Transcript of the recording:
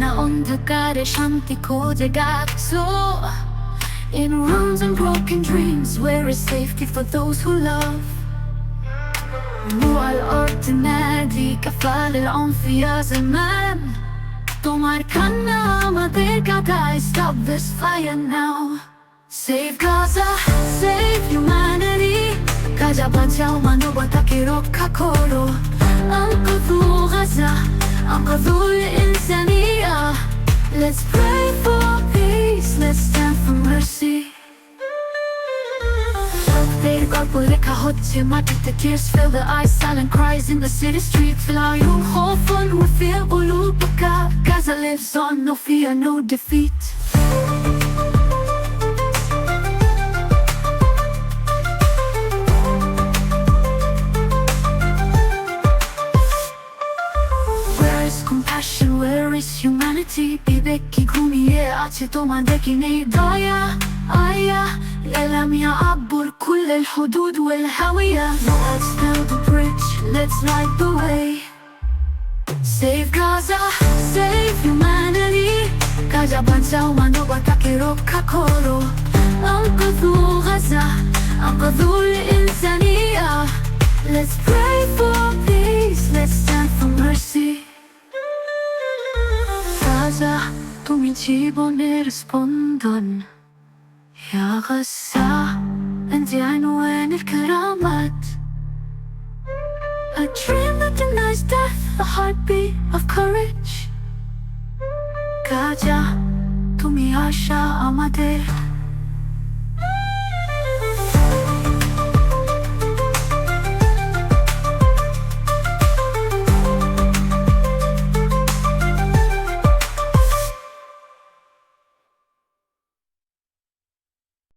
না অন্ধকারে শান্তি খুঁজে গেছো in rooms and broken dreams where is safety for those who love مو على الأرض تنادي كفال العنف يا زمان তোমার কান্না আমাদের গাদায় stop this fire now save Gaza save humanity Gaza বাঁচাও মানবতাকে রক্ষা করো أنقذوا غزة أنقذوا الإنسانية Let's pray for peace, let's stand for mercy Their গল্প লেখা হচ্ছে মাটিতে tears fill the eyes silent cries in the city street Fill our young hopeful with fear قلوب بكاء Gaza lives on, no fear, no defeat Compassion, where is humanity? বিবেকী ঘুমিয়ে আছে তোমাদেরকে নেই দয়া আয়া الإعلام يعبر كل الحدود والهوية Let's build a bridge, let's light the way Save Gaza, save humanity Gaza বাঁচাও মানবতাকে রক্ষা করো أنقذوا غزة أنقذوا الإنسانية Let's pray for peace, let's stand for mercy তুমি জীবনের স্পন্দন يا غزة أنت عنوان الكرامات A dream that denies death, a heartbeat of courage Gaza তুমি আশা আমাদের